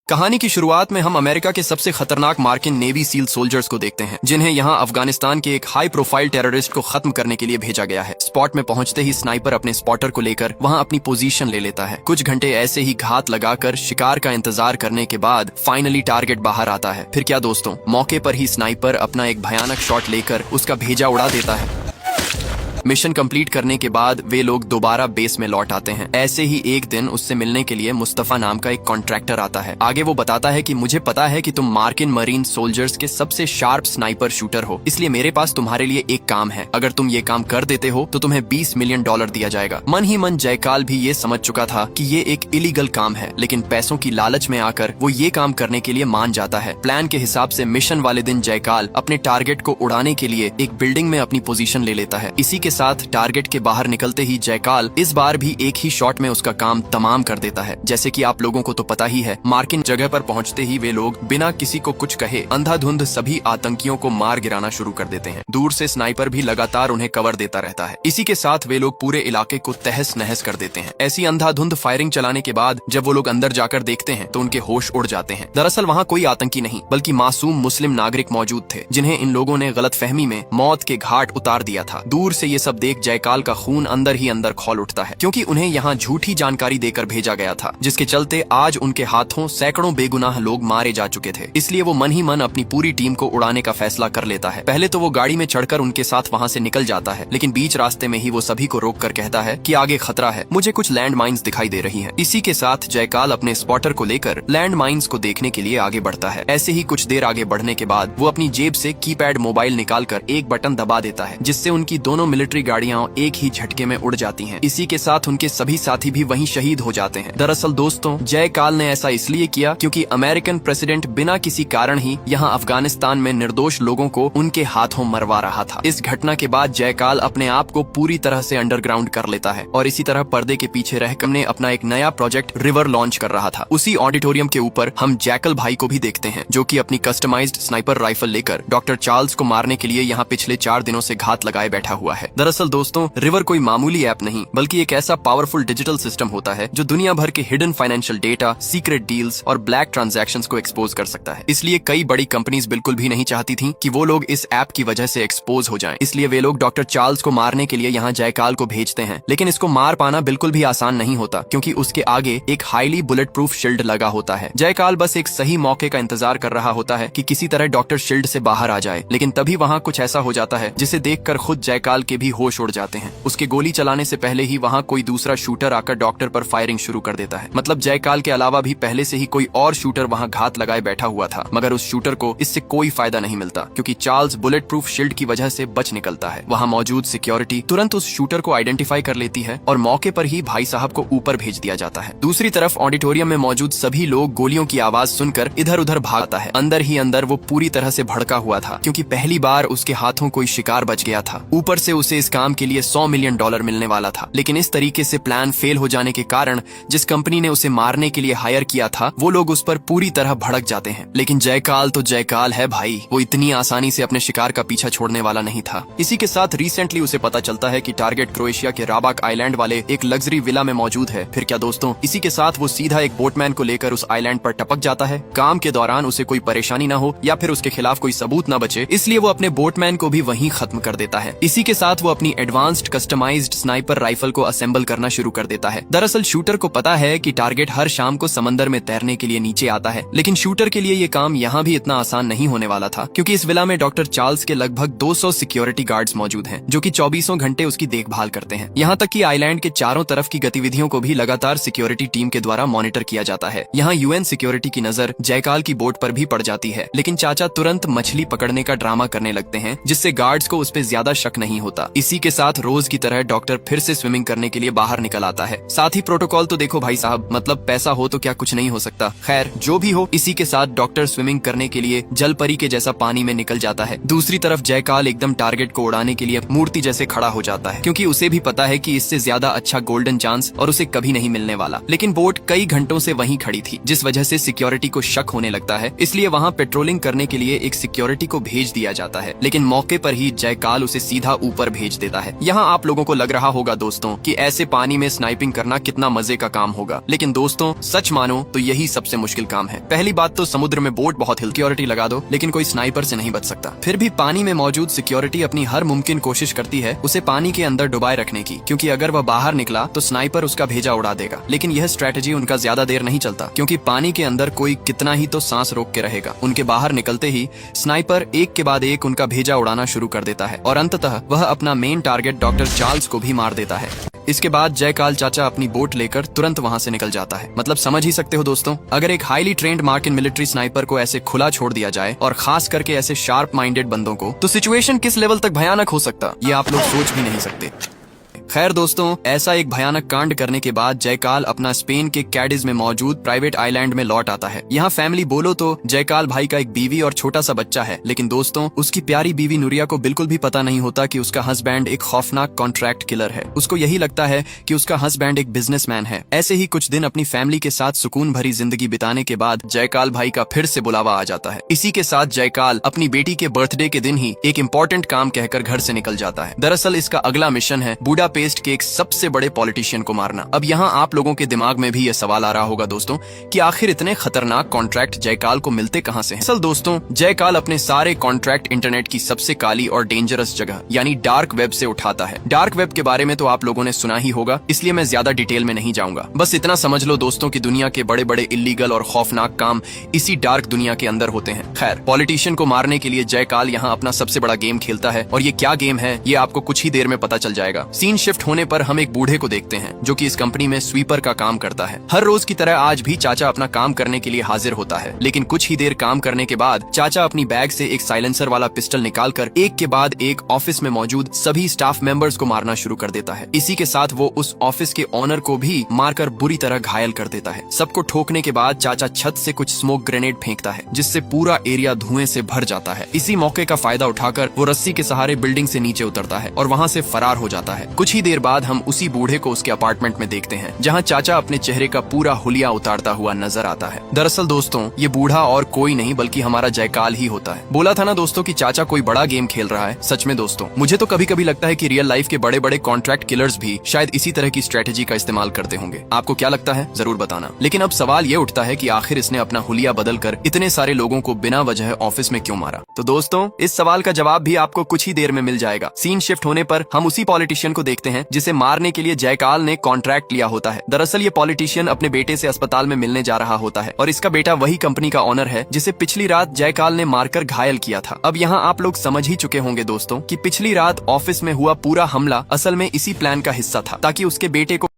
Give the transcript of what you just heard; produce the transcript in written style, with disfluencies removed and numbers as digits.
कहानी की शुरुआत में हम अमेरिका के सबसे खतरनाक मार्किन नेवी सील सोल्जर्स को देखते हैं, जिन्हें यहाँ अफगानिस्तान के एक हाई प्रोफाइल टेररिस्ट को खत्म करने के लिए भेजा गया है। स्पॉट में पहुंचते ही स्नाइपर अपने स्पॉटर को लेकर वहाँ अपनी पोजीशन ले लेता है। कुछ घंटे ऐसे ही घात लगाकर शिकार का इंतजार करने के बाद फाइनली टारगेट बाहर आता है। फिर क्या दोस्तों, मौके पर ही स्नाइपर अपना एक भयानक शॉट लेकर उसका भेजा उड़ा देता है। मिशन कंप्लीट करने के बाद वे लोग दोबारा बेस में लौट आते हैं। ऐसे ही एक दिन उससे मिलने के लिए मुस्तफा नाम का एक कॉन्ट्रैक्टर आता है। आगे वो बताता है कि मुझे पता है कि तुम मार्किन मरीन सोल्जर्स के सबसे शार्प स्नाइपर शूटर हो, इसलिए मेरे पास तुम्हारे लिए एक काम है। अगर तुम ये काम कर देते हो तो तुम्हें $20 मिलियन दिया जाएगा। मन ही मन जयकाल भी ये समझ चुका था कि ये एक इलीगल काम है, लेकिन पैसों की लालच में आकर वो ये काम करने के लिए मान जाता है। प्लान के हिसाब से मिशन वाले दिन जयकाल अपने टारगेट को उड़ाने के लिए एक बिल्डिंग में अपनी पोजीशन ले लेता है। इसी के साथ टारगेट के बाहर निकलते ही जयकाल इस बार भी एक ही शॉट में उसका काम तमाम कर देता है। जैसे कि आप लोगों को तो पता ही है, मार्किन जगह पर पहुंचते ही वे लोग बिना किसी को कुछ कहे अंधाधुंध सभी आतंकियों को मार गिराना शुरू कर देते हैं। दूर से स्नाइपर भी लगातार उन्हें कवर देता रहता है। इसी के साथ वे लोग पूरे इलाके को तहस नहस कर देते हैं। ऐसी अंधाधुंध फायरिंग चलाने के बाद जब वो लोग अंदर जाकर देखते हैं तो उनके होश उड़ जाते हैं। दरअसल वहाँ कोई आतंकी नहीं बल्कि मासूम मुस्लिम नागरिक मौजूद थे, जिन्हें इन लोगों ने गलतफहमी में मौत के घाट उतार दिया था। दूर से ये सब देख जयकाल का खून अंदर ही अंदर खौल उठता है, क्योंकि उन्हें यहाँ झूठी जानकारी देकर भेजा गया था, जिसके चलते आज उनके हाथों सैकड़ों बेगुनाह लोग मारे जा चुके थे। इसलिए वो मन ही मन अपनी पूरी टीम को उड़ाने का फैसला कर लेता है। पहले तो वो गाड़ी में चढ़कर उनके साथ वहाँ से निकल जाता है, लेकिन बीच रास्ते में ही वो सभी को रोक कर कहता है कि आगे खतरा है, मुझे कुछ लैंड माइन्स दिखाई दे रही हैं। इसी के साथ जयकाल अपने स्पॉटर को लेकर लैंड माइन्स को देखने के लिए आगे बढ़ता है। ऐसे ही कुछ देर आगे बढ़ने के बाद वो अपनी जेब से कीपैड मोबाइल निकालकर एक बटन दबा देता है, जिससे उनकी दोनों मिलिट्री गाड़ियां एक ही झटके में उड़ जाती हैं। इसी के साथ उनके सभी साथी भी वहीं शहीद हो जाते हैं। दरअसल दोस्तों, जयकाल ने ऐसा इसलिए किया क्योंकि अमेरिकन प्रेसिडेंट बिना किसी कारण ही यहाँ अफगानिस्तान में निर्दोष लोगों को उनके हाथों मरवा रहा था। इस घटना के बाद जयकाल अपने आप को पूरी तरह से अंडरग्राउंड कर लेता है और इसी तरह पर्दे के पीछे रहकर ने अपना एक नया प्रोजेक्ट रिवर लॉन्च कर रहा था। उसी ऑडिटोरियम के ऊपर हम जैकल भाई को भी देखते हैं, जो कि अपनी कस्टमाइज्ड स्नाइपर राइफल लेकर डॉक्टर चार्ल्स को मारने के लिए यहाँ पिछले 4 दिनों से घात लगाए बैठा हुआ है। दरअसल दोस्तों, रिवर कोई मामूली ऐप नहीं बल्कि एक ऐसा पावरफुल डिजिटल सिस्टम होता है जो दुनिया भर के hidden financial data, secret deals और ब्लैक ट्रांजैक्शंस को एक्सपोज कर सकता है। इसलिए कई बड़ी कंपनीज बिल्कुल भी नहीं चाहती थी कि वो लोग इस ऐप की वजह से एक्सपोज हो जाएं। इसलिए वे लोग डॉक्टर चार्ल्स को मारने के लिए यहाँ जयकाल को भेजते हैं, लेकिन इसको मार पाना बिल्कुल भी आसान नहीं होता, क्योंकि उसके आगे एक हाईली बुलेट प्रूफ शील्ड लगा होता है। जयकाल बस एक सही मौके का इंतजार कर रहा होता है कि किसी तरह डॉक्टर शील्ड से बाहर आ जाए, लेकिन तभी वहाँ कुछ ऐसा हो जाता है जिसे देखकर खुद जयकाल के भी होश उड़ जाते हैं। उसके गोली चलाने से पहले ही वहाँ कोई दूसरा शूटर आकर डॉक्टर पर फायरिंग शुरू कर देता है। मतलब जयकाल के अलावा भी पहले से ही कोई और शूटर वहाँ घात लगाए बैठा हुआ था, मगर उस शूटर को इससे कोई फायदा नहीं मिलता, क्योंकि चार्ल्स बुलेट प्रूफ शील्ड की वजह से बच निकलता है। वहाँ मौजूद सिक्योरिटी तुरंत उस शूटर को आइडेंटिफाई कर लेती है और मौके पर ही भाई साहब को ऊपर भेज दिया जाता है। दूसरी तरफ ऑडिटोरियम में मौजूद सभी लोग गोलियों की आवाज सुनकर इधर उधर भागता है। अंदर ही अंदर वो पूरी तरह से भड़का हुआ था, क्योंकि पहली बार उसके हाथों कोई शिकार बच गया था। ऊपर से उसे इस काम के लिए $100 मिलियन मिलने वाला था, लेकिन इस तरीके से प्लान फेल हो जाने के कारण जिस कंपनी ने उसे मारने के लिए हायर किया था, वो लोग उस पर पूरी तरह भड़क जाते हैं। लेकिन जयकाल तो जयकाल है भाई, वो इतनी आसानी से अपने शिकार का पीछा छोड़ने वाला नहीं था। इसी के साथ रिसेंटली उसे पता चलता है कि टारगेट क्रोएशिया के राबाक आइलैंड वाले एक लग्जरी विला में मौजूद है। फिर क्या दोस्तों, इसी के साथ वो सीधा एक बोटमैन को लेकर उस आइलैंड पर टपक जाता है। काम के दौरान उसे कोई परेशानी न हो या फिर उसके खिलाफ कोई सबूत न बचे, इसलिए वो अपने बोटमैन को भी वहीं खत्म कर देता है। इसी के साथ वो अपनी एडवांस्ड कस्टमाइज्ड स्नाइपर राइफल को असेंबल करना शुरू कर देता है। दरअसल शूटर को पता है कि टारगेट हर शाम को समंदर में तैरने के लिए नीचे आता है, लेकिन शूटर के लिए ये काम यहाँ भी इतना आसान नहीं होने वाला था, क्योंकि इस विला में डॉक्टर चार्ल्स के लगभग 200 सिक्योरिटी गार्ड्स मौजूद हैं, जो कि 24 घंटे उसकी देखभाल करते हैं। यहाँ तक कि आइलैंड के चारों तरफ की गतिविधियों को भी लगातार सिक्योरिटी टीम के द्वारा मॉनिटर किया जाता है। यहाँ UN सिक्योरिटी की नजर जयकाल की बोट पर भी पड़ जाती है, लेकिन चाचा तुरंत मछली पकड़ने का ड्रामा करने लगते हैं, जिससे गार्ड्स को उस पर ज्यादा शक नहीं होता। इसी के साथ रोज की तरह डॉक्टर फिर से स्विमिंग करने के लिए बाहर निकल आता है। साथ ही प्रोटोकॉल तो देखो भाई साहब, मतलब पैसा हो तो क्या कुछ नहीं हो सकता। खैर जो भी हो, इसी के साथ डॉक्टर स्विमिंग करने के लिए जल परी के जैसा पानी में निकल जाता है। दूसरी तरफ जयकाल एकदम टारगेट को उड़ाने के लिए मूर्ति जैसे खड़ा हो जाता है, क्योंकि उसे भी पता है कि इससे ज्यादा अच्छा गोल्डन चांस और उसे कभी नहीं मिलने वाला। लेकिन बोट कई घंटों से वहीं खड़ी थी, जिस वजह से सिक्योरिटी को शक होने लगता है। इसलिए वहाँ पेट्रोलिंग करने के लिए एक सिक्योरिटी को भेज दिया जाता है, लेकिन मौके पर ही जयकाल उसे सीधा ऊपर भेज भेज देता है। यहाँ आप लोगों को लग रहा होगा दोस्तों कि ऐसे पानी में स्नाइपिंग करना कितना मजे का काम होगा, लेकिन दोस्तों सच मानो तो यही सबसे मुश्किल काम है। पहली बात तो समुद्र में बोट बहुत सिक्योरिटी लगा दो, लेकिन कोई स्नाइपर से नहीं बच सकता। फिर भी पानी में मौजूद सिक्योरिटी अपनी हर मुमकिन कोशिश करती है उसे पानी के अंदर डुबाए रखने की, क्योंकि अगर वह बाहर निकला तो स्नाइपर उसका भेजा उड़ा देगा। लेकिन यह स्ट्रेटेजी उनका ज्यादा देर नहीं चलता, क्योंकि पानी के अंदर कोई कितना ही तो सांस रोक के रहेगा। उनके बाहर निकलते ही स्नाइपर एक के बाद एक उनका भेजा उड़ाना शुरू कर देता है और अंततः वह अपना मेन टारगेट डॉक्टर चार्ल्स को भी मार देता है। इसके बाद जयकाल चाचा अपनी बोट लेकर तुरंत वहां से निकल जाता है। मतलब समझ ही सकते हो दोस्तों, अगर एक हाईली ट्रेंड मार्किन मिलिट्री स्नाइपर को ऐसे खुला छोड़ दिया जाए और खास करके ऐसे शार्प माइंडेड बंदों को, तो सिचुएशन किस लेवल तक भयानक हो सकता ये आप लोग सोच भी नहीं सकते। खैर दोस्तों, ऐसा एक भयानक कांड करने के बाद जयकाल अपना स्पेन के कैडिज में मौजूद प्राइवेट आइलैंड में लौट आता है। यहाँ फैमिली बोलो तो जयकाल भाई का एक बीवी और छोटा सा बच्चा है, लेकिन दोस्तों उसकी प्यारी बीवी नुरिया को बिल्कुल भी पता नहीं होता कि उसका हस्बैंड एक खौफनाक कॉन्ट्रैक्ट किलर है। उसको यही लगता है कि उसका हस्बैंड एक बिजनेसमैन है। ऐसे ही कुछ दिन अपनी फैमिली के साथ सुकून भरी जिंदगी बिताने के बाद जयकाल भाई का फिर से बुलावा आ जाता है। इसी के साथ जयकाल अपनी बेटी के बर्थडे के दिन ही एक इम्पोर्टेंट काम कहकर घर से निकल जाता है। दरअसल इसका अगला मिशन है बुडापेस्ट के एक सबसे बड़े पॉलिटिशियन को मारना। अब यहाँ आप लोगों के दिमाग में भी ये सवाल आ रहा होगा दोस्तों कि आखिर इतने खतरनाक कॉन्ट्रैक्ट जयकाल को मिलते कहाँ से हैं? असल दोस्तों, जयकाल अपने सारे कॉन्ट्रैक्ट इंटरनेट की सबसे काली और डेंजरस जगह यानी डार्क वेब से उठाता है। डार्क वेब के बारे में तो आप लोगों ने सुना ही होगा, इसलिए मैं ज्यादा डिटेल में नहीं जाऊंगा। बस इतना समझ लो दोस्तों कि दुनिया के बड़े बड़े इलीगल और खौफनाक काम इसी डार्क दुनिया के अंदर होते हैं। खैर, पॉलिटिशियन को मारने के लिए जयकाल यहाँ अपना सबसे बड़ा गेम खेलता है, और ये क्या गेम है ये आपको कुछ ही देर में पता चल जाएगा। सीन शिफ्ट होने पर हम एक बूढ़े को देखते हैं जो कि इस कंपनी में स्वीपर का काम करता है। हर रोज की तरह आज भी चाचा अपना काम करने के लिए हाजिर होता है, लेकिन कुछ ही देर काम करने के बाद चाचा अपनी बैग से एक साइलेंसर वाला पिस्टल निकालकर एक के बाद एक ऑफिस में मौजूद सभी स्टाफ मेंबर्स को मारना शुरू कर देता है। इसी के साथ वो उस ऑफिस के ओनर को भी मारकर बुरी तरह घायल कर देता है। सबको ठोकने के बाद चाचा छत से कुछ स्मोक ग्रेनेड फेंकता है, जिससे पूरा एरिया धुएं से भर जाता है। इसी मौके का फायदा उठाकर वो रस्सी के सहारे बिल्डिंग से नीचे उतरता है और वहाँ से फरार हो जाता है। कुछ ही देर बाद हम उसी बूढ़े को उसके अपार्टमेंट में देखते हैं, जहां चाचा अपने चेहरे का पूरा हुलिया उतारता हुआ नजर आता है। दरअसल दोस्तों, ये बूढ़ा और कोई नहीं बल्कि हमारा जयकाल ही होता है। बोला था ना दोस्तों कि चाचा कोई बड़ा गेम खेल रहा है। सच में दोस्तों, मुझे तो कभी कभी लगता है कि रियल लाइफ के बड़े बड़े कॉन्ट्रैक्ट किलर्स भी शायद इसी तरह की स्ट्रेटेजी का इस्तेमाल करते होंगे। आपको क्या लगता है जरूर बताना। लेकिन अब सवाल ये उठता है कि आखिर इसने अपना हुलिया बदलकर इतने सारे लोगों को बिना वजह ऑफिस में क्यों मारा? तो दोस्तों, इस सवाल का जवाब भी आपको कुछ ही देर में मिल जाएगा। सीन शिफ्ट होने पर हम उसी पॉलिटिशियन को देखते हैं जिसे मारने के लिए जयकाल ने कॉन्ट्रैक्ट लिया होता है। दरअसल ये पॉलिटिशियन अपने बेटे से अस्पताल में मिलने जा रहा होता है, और इसका बेटा वही कंपनी का ओनर है जिसे पिछली रात जयकाल ने मारकर घायल किया था। अब यहाँ आप लोग समझ ही चुके होंगे दोस्तों कि पिछली रात ऑफिस में हुआ पूरा हमला असल में इसी प्लान का हिस्सा था, ताकि उसके बेटे को